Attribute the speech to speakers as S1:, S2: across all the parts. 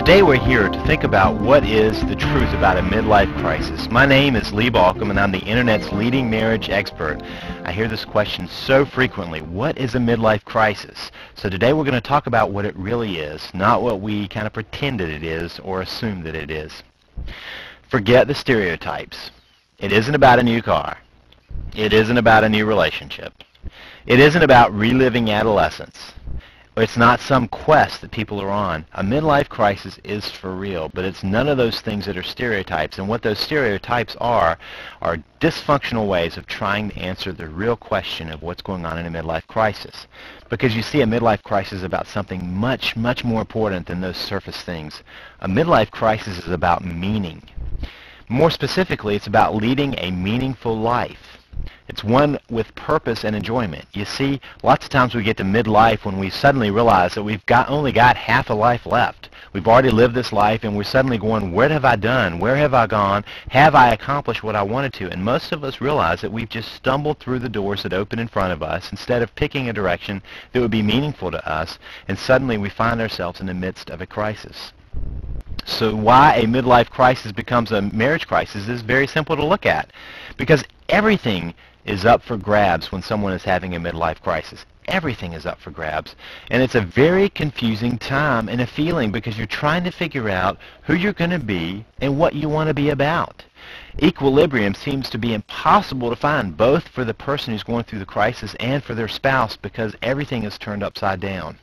S1: Today we're here to think about what is the truth about a midlife crisis. My name is Lee Balcom and I'm the internet's leading marriage expert. I hear this question so frequently, what is a midlife crisis? So today we're going to talk about what it really is, not what we kind of pretend that it is or assume that it is. Forget the stereotypes. It isn't about a new car. It isn't about a new relationship. It isn't about reliving adolescence. It's not some quest that people are on. A midlife crisis is for real, but it's none of those things that are stereotypes. And what those stereotypes are dysfunctional ways of trying to answer the real question of what's going on in a midlife crisis. Because you see, a midlife crisis is about something much, much more important than those surface things. A midlife crisis is about meaning. More specifically, it's about leading a meaningful life. It's one with purpose and enjoyment. You see, lots of times we get to midlife when we suddenly realize that we've only got half a life left. We've already lived this life and we're suddenly going, what have I done? Where have I gone? Have I accomplished what I wanted to? And most of us realize that we've just stumbled through the doors that open in front of us instead of picking a direction that would be meaningful to us, and suddenly we find ourselves in the midst of a crisis. So why a midlife crisis becomes a marriage crisis is very simple to look at. Because everything is up for grabs when someone is having a midlife crisis. Everything is up for grabs. And it's a very confusing time and a feeling because you're trying to figure out who you're going to be and what you want to be about. Equilibrium seems to be impossible to find, both for the person who's going through the crisis and for their spouse, because everything is turned upside down.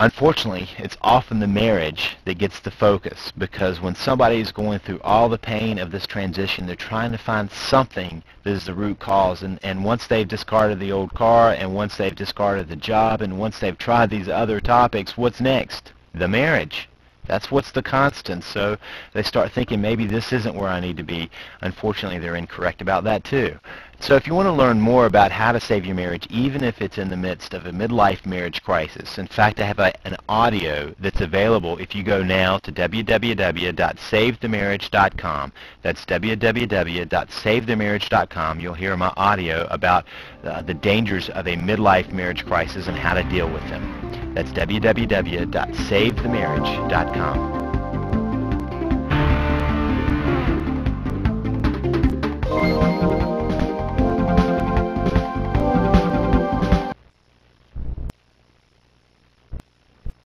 S1: Unfortunately, it's often the marriage that gets the focus, because when somebody is going through all the pain of this transition, they're trying to find something that is the root cause. And once they've discarded the old car, and once they've discarded the job, and once they've tried these other topics, what's next? The marriage. That's what's the constant. So they start thinking, maybe this isn't where I need to be. Unfortunately, they're incorrect about that too. So if you want to learn more about how to save your marriage, even if it's in the midst of a midlife marriage crisis, in fact, I have an audio that's available if you go now to www.savethemarriage.com. That's www.savethemarriage.com. You'll hear my audio about the dangers of a midlife marriage crisis and how to deal with them. That's www.savethemarriage.com.